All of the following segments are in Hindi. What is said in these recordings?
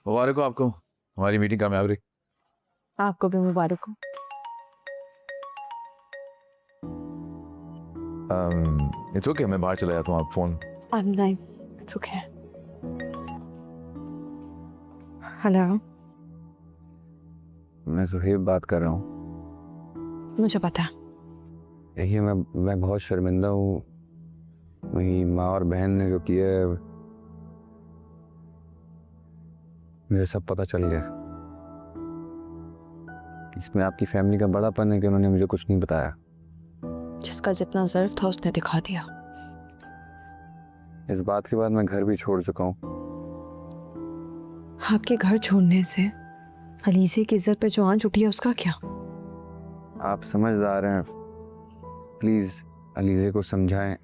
मुबारक हो आपको, हमारी मीटिंग कामयाब रही। आपको भी मुबारक हो। इट्स ओके, मैं बाहर चला जाता हूँ, आप फोन। नहीं, इट्स ओके। हेलो, मैं सुहेब बात कर रहा हूँ। मुझे पता। देखिए, मैं बहुत शर्मिंदा हूँ। मेरी माँ और बहन ने जो किया है, मुझे सब पता चल गया। इसमें आपकी फैमिली का बड़ापन है कि उन्होंने मुझे कुछ नहीं बताया। जिसका जितना ज़र्फ था उसने दिखा दिया। इस बात के बाद मैं घर भी छोड़ चुका हूँ। आपके घर छोड़ने से अलीज़े की इज्जत पे जो आंच उठी है उसका क्या? आप समझदार हैं, प्लीज अलीज़े को समझाएं।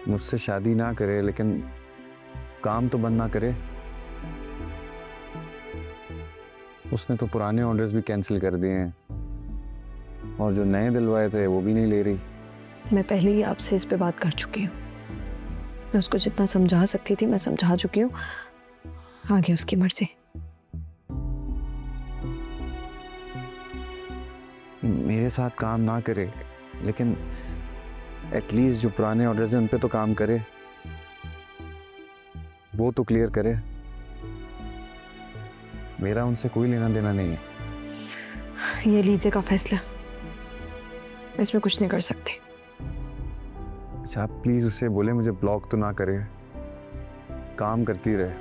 मुझसे शादी ना करे, लेकिन काम तो बंद ना करे। उसने तो पुराने ऑर्डर्स भी कैंसिल कर दिए हैं और जो नए दिलवाए थे वो भी नहीं ले रही। मैं पहले ही आपसे इस पे बात कर चुकी हूँ। मैं उसको जितना समझा सकती थी मैं समझा चुकी हूँ। आगे उसकी मर्जी। मेरे साथ काम ना करे, लेकिन एटलीस्ट जो पुराने ऑर्डर्स हैं उन पे तो काम करे, वो तो क्लियर करे। मेरा उनसे कोई लेना देना नहीं है। ये लीजे का फैसला, इसमें कुछ नहीं कर सकते। अच्छा, आप प्लीज उससे बोले मुझे ब्लॉक तो ना करे, काम करती रहे।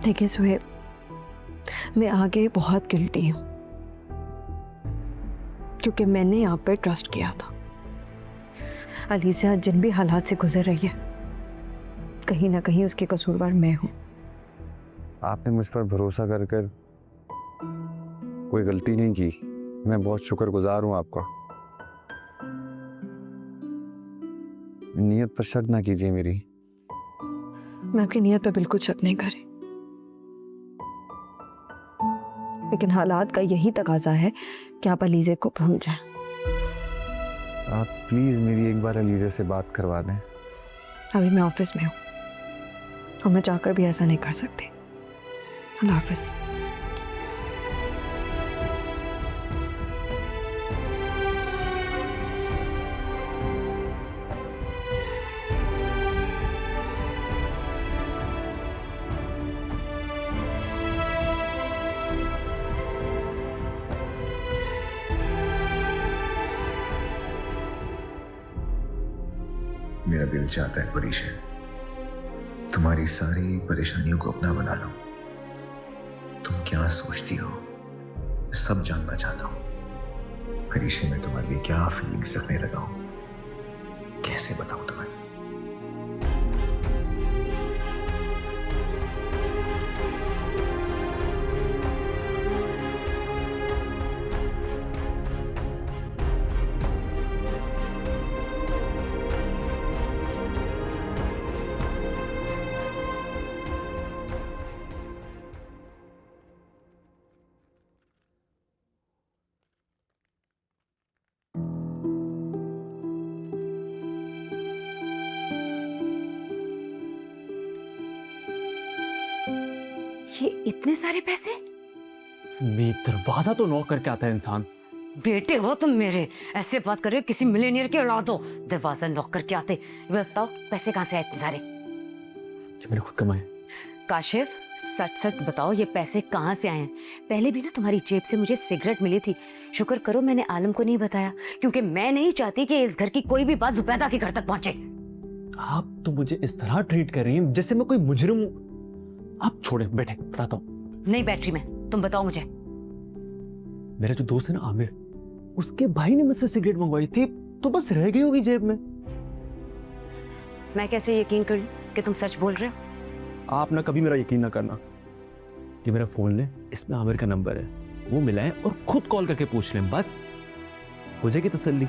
देखिए सुहेब, मैं आगे बहुत गिल्टी हूँ क्योंकि मैंने आप पर ट्रस्ट किया था। अलीज़ा जिन भी हालात से गुजर रही है, कहीं ना कहीं उसकी कसूरवार मैं हूँ। आपने मुझ पर भरोसा कर कर कोई गलती नहीं की। मैं बहुत शुक्रगुजार हूँ आपका। नीयत पर शक ना कीजिए मेरी। मैं आपकी नीयत पर बिल्कुल शक नहीं करी, लेकिन हालात का यही तकाजा है कि आप अलीज़े को भूल जाएं। आप प्लीज मेरी एक बार अलीज़ा से बात करवा दें। अभी मैं ऑफिस में हूँ और मैं चाहकर भी ऐसा नहीं कर सकती। अल्लाह हाफिज़। मेरा दिल चाहता है परीशा, तुम्हारी सारी परेशानियों को अपना बना लो। तुम क्या सोचती हो सब जानना चाहता हूं। परीशा, मैं तुम्हारे लिए क्या फीलिंग्स रखने लगा हूं, कैसे बताऊं तुम्हें। ये इतने सारे पैसे? भी दरवाजा तो नॉक करके आता है इंसान। बेटे हो तुम मेरे, ऐसे बात कर रहे हो किसी मिलेनियर के औलाद हो। दरवाजा नॉक करके आते। ये बताओ पैसे कहाँ से आए इतने सारे? जो मैंने खुद कमाए। काशिफ, सच सच बताओ ये पैसे कहाँ से आए हैं? पहले भी ना तुम्हारी जेब से मुझे सिगरेट मिली थी। शुक्र करो मैंने आलम को नहीं बताया, क्योंकि मैं नहीं चाहती कि इस घर की कोई भी बात जुबैदा के घर तक पहुंचे। आप तो मुझे इस तरह ट्रीट कर रही हैं जैसे मैं कोई मुजरिम हूं। आप छोड़े, बैठे, बताता हूँ। नहीं बैठ रही मैं, तुम बताओ मुझे। मेरा जो दोस्त है ना आमिर, उसके भाई ने मुझसे सिगरेट मंगवाई थी, तो बस रह गई होगी जेब में। मैं कैसे यकीन कर लूं कि तुम सच बोल रहे हो? आप ना कभी मेरा यकीन ना करना। ये मेरा फोन है, इसमें आमिर का नंबर है, वो मिलाएं और खुद कॉल करके पूछ लें, बस हो जाएगी तसल्ली।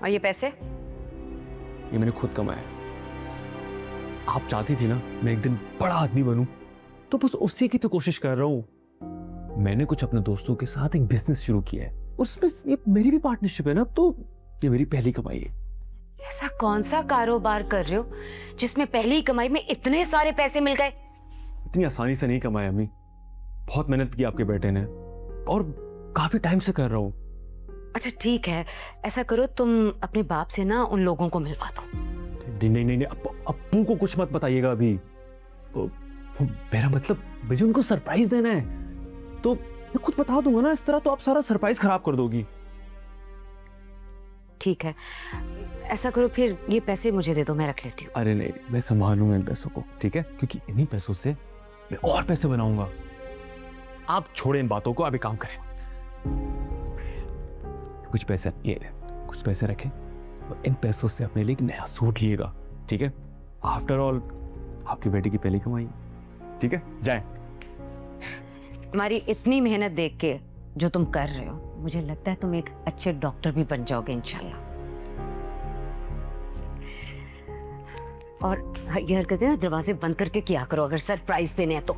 और ये पैसे? ये मैंने खुद कमाया। आप चाहती थी ना मैं एक दिन बड़ा आदमी बनूं, तो बस उसी की तो कोशिश कर रहा हूं। मैंने कुछ अपने दोस्तों के साथ एक बिजनेस शुरू किया है, उसमें ये मेरी भी पार्टनरशिप है ना, तो ये मेरी पहली कमाई है। ऐसा कौन सा कारोबार कर रहे हो जिसमें पहली कमाई में इतने सारे पैसे मिल गए? इतनी आसानी से नहीं कमाया अम्मी, बहुत मेहनत की आपके बेटे ने और काफी टाइम से कर रहा हूँ। अच्छा ठीक है, ऐसा करो तुम अपने बाप से ना उन लोगों को मिलवा दो। नहीं नहीं नहीं, अप्पू को कुछ मत बताइएगा अभी। मेरा मतलब मुझे उनको सरप्राइज देना है, तो मैं खुद बता दूंगा ना। इस तरह तो आप सारा सरप्राइज खराब कर दोगी। ठीक है, ऐसा करो फिर ये पैसे मुझे दे दो, मैं रख लेती हूँ। अरे नहीं, मैं संभालूंगा इन पैसों को, ठीक है? क्योंकि इन्हीं पैसों से मैं और पैसे बनाऊंगा। आप छोड़े इन बातों को, आप एक काम करें, कुछ पैसे ये ले, कुछ पैसे रखें और इन पैसों से अपने लिए एक नया सूट लिएगा, ठीक है? आफ्टर ऑल आपकी बेटी की पहली कमाई, ठीक है? जाएं। तुम्हारी इतनी मेहनत देख के जो तुम कर रहे हो, मुझे लगता है तुम एक अच्छे डॉक्टर भी बन जाओगे इंशाल्लाह। और ये हरकतें ना दरवाजे बंद करके किया करो अगर सरप्राइज देने हैं तो।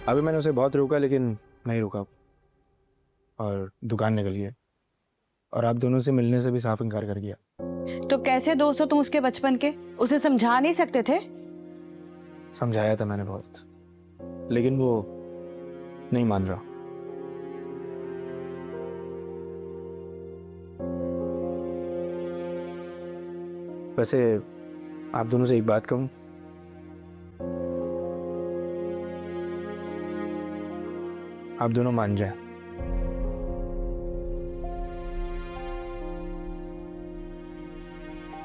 अभी मैंने उसे बहुत रोका लेकिन नहीं रुका और दुकान निकल गया और आप दोनों से मिलने से भी साफ इनकार कर दिया। तो कैसे दोस्त हो तुम उसके बचपन के? उसे समझा नहीं सकते थे? समझाया था मैंने बहुत, लेकिन वो नहीं मान रहा। वैसे आप दोनों से एक बात कहूं, आप दोनों मान जाए।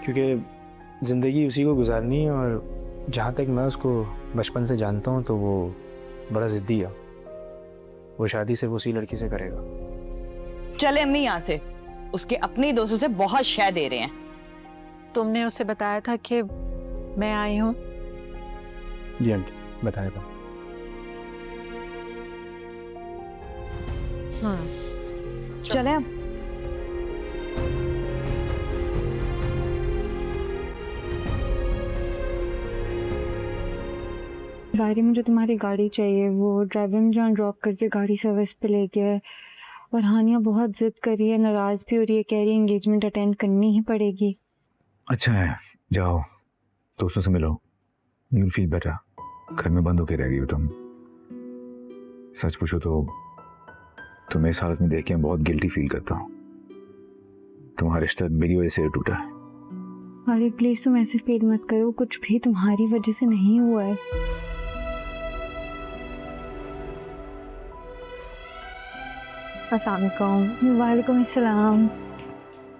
क्योंकि जिंदगी उसी को गुजारनी है और जहाँ तक मैं उसको बचपन से जानता हूँ तो वो बड़ा जिद्दी है। वो शादी सिर्फ उसी लड़की से करेगा। चले अम्मी यहाँ से, उसके अपने दोस्तों से बहुत शय दे रहे हैं। तुमने उसे बताया था कि मैं आई हूँ? जी आंटी, बताया था। चले अब। बारी, मुझे तुम्हारी गाड़ी चाहिए। वो ड्राइवर मुझे यहाँ ड्रॉप करके गाड़ी सर्विस पे ले गया है और हानिया बहुत जिद कर रही है, नाराज़ भी हो रही है, कह रही है एंगेजमेंट अटेंड करनी ही पड़ेगी। अच्छा है, जाओ दोस्तों से मिलो, यू विल फील बेटर। घर में बंद होके रह गई हो तुम। सच पूछो तो तुम्हें इस हालत में देख के मैं बहुत गिल्टी फील करता हूँ। तुम्हारा रिश्ता मेरी वजह से टूटा है। बारी प्लीज़ तुम ऐसे फील मत करो, कुछ भी तुम्हारी वजह से नहीं हुआ है। अस्सलाम वालेकुम अस्सलाम।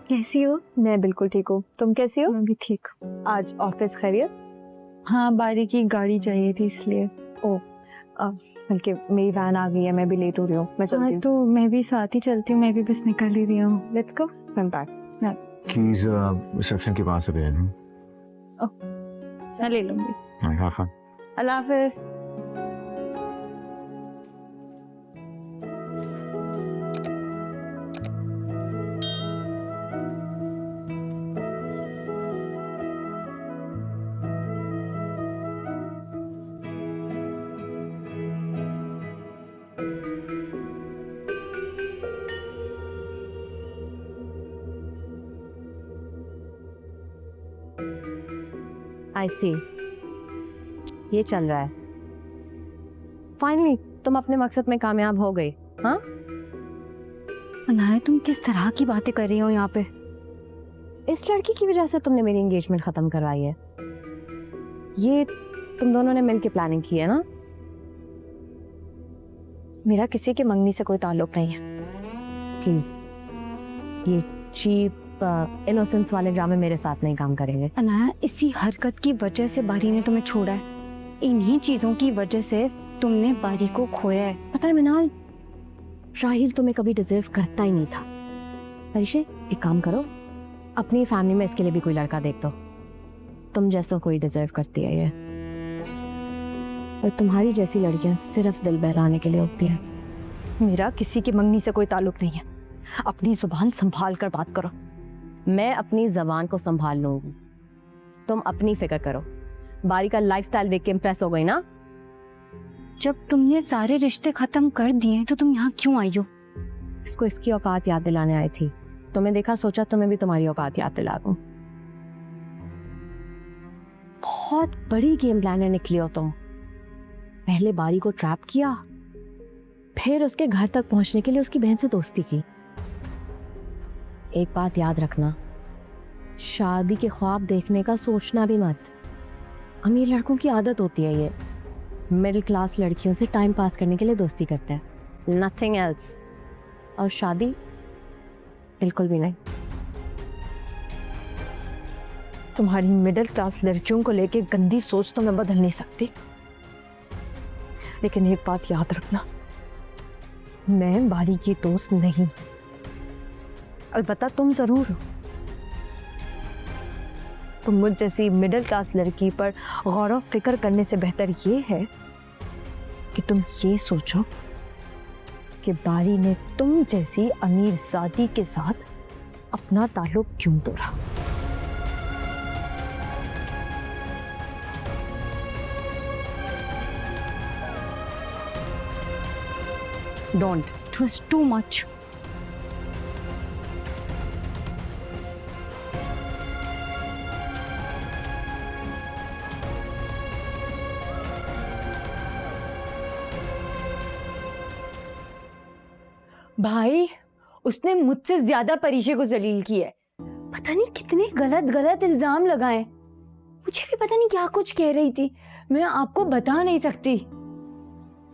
कैसी हो? मैं बिल्कुल ठीक हूँ, तुम कैसी हो? मैं भी ठीक हूँ। आज ऑफिस खैरियत? हाँ, बारी की गाड़ी चाहिए थी इसलिए। ओह, बल्कि मेरी वैन आ गई है, मैं भी लेट हो रही हूँ, मैं चलती हूँ। तो मैं भी साथ ही चलती हूँ, मैं भी बस निकल ही रही हूँ। Let's go, I am back. Keys reception के पास है। मैं ले लूँगी। अल्लाह हाफिज़। I see. ये चल रहा है। फाइनली तुम अपने मकसद में कामयाब हो गई। हाँ अनाया, तुम किस तरह की बातें कर रही हो यहाँ पे? इस लड़की की वजह से तुमने मेरी एंगेजमेंट खत्म करवाई है। ये तुम दोनों ने मिलकर प्लानिंग की है ना? मेरा किसी के मंगनी से कोई ताल्लुक नहीं है। प्लीज ये चीप इनोसेंस वाले ड्रामे मेरे साथ नहीं काम करेंगे। अनाया, इसी हरकत की वजह से बारी ने तुम्हें छोड़ा है। इन्हीं चीजों की वजह से तुमने बारी को खोया है। पता है मिनाल, राहिल तुम्हें कभी डिजर्व करता ही नहीं था। परिशे, एक काम करो, अपनी फैमिली में इसके लिए भी कोई लड़का देख दो। तुम जैसों कोई डिजर्व करती है ये, और तुम्हारी जैसी लड़कियां सिर्फ दिल बहलाने के लिए होती हैं। मेरा किसी की मंगनी से कोई ताल्लुक नहीं है। अपनी जुबान संभाल कर बात करो। मैं अपनी जबान को संभाल लूंगी, तुम अपनी फिक्र करो। बारी का लाइफस्टाइल देख के इम्प्रेस हो गई ना? जब तुमने सारे रिश्ते खत्म कर दिए तो तुम यहाँ क्यों आई हो? इसको इसकी औकात याद दिलाने आई थी। तुम्हें देखा, सोचा तुम्हें भी तुम्हारी औकात याद दिला दूं। बहुत बड़ी गेम प्लानर निकली हो तुम। पहले बारी को ट्रैप किया, फिर उसके घर तक पहुंचने के लिए उसकी बहन से दोस्ती की। एक बात याद रखना, शादी के ख्वाब देखने का सोचना भी मत। अमीर लड़कों की आदत होती है ये, मिडिल क्लास लड़कियों से टाइम पास करने के लिए दोस्ती करते हैं, नथिंग एल्स। और शादी बिल्कुल भी नहीं। तुम्हारी मिडिल क्लास लड़कियों को लेके गंदी सोच तो मैं बदल नहीं सकती, लेकिन एक बात याद रखना, मैं बारी की दोस्त नहीं। अलबत्ता तुम जरूर हो। तुम मुझ जैसी मिडिल क्लास लड़की पर गौर व फिक्र करने से बेहतर ये है कि तुम ये सोचो कि बारी ने तुम जैसी अमीर जादी के साथ अपना ताल्लुक क्यों तोड़ा। Don't. It was too much. भाई, उसने मुझसे ज्यादा परीशे को जलील की है। पता नहीं कितने गलत गलत इल्जाम लगाए। मुझे भी पता नहीं क्या कुछ कह रही थी, मैं आपको बता नहीं सकती।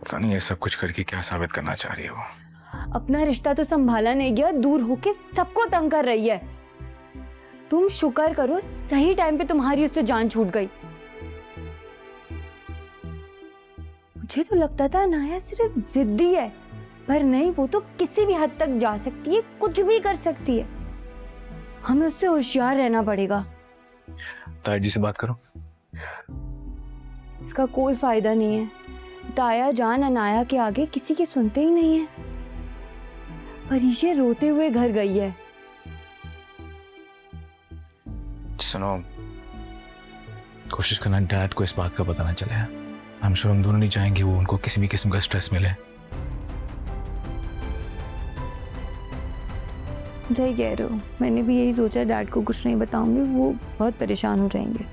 पता नहीं ये सब कुछ करके क्या साबित करना चाह रही हो। अपना रिश्ता तो संभाला नहीं गया, दूर होके सबको तंग कर रही है। तुम शुक्र करो सही टाइम पे तुम्हारी उससे जान छूट गई। मुझे तो लगता था नाया सिर्फ जिद्दी है, पर नहीं, वो तो किसी भी हद तक जा सकती है, कुछ भी कर सकती है। हमें उससे होशियार रहना पड़ेगा। ताया जी से बात करो। इसका कोई फायदा नहीं है। ताया जान अनाया के आगे किसी के सुनते ही नहीं है। परीशे रोते हुए घर गई है। सुनो, कोशिश करना डैड को इस बात का पता ना चले। हम श्योर हम दोनों नहीं चाहेंगे वो उनको किसी भी किस्म का स्ट्रेस मिले। सही कह रहे हो, मैंने भी यही सोचा डैड को कुछ नहीं बताऊंगी, वो बहुत परेशान हो जाएंगे।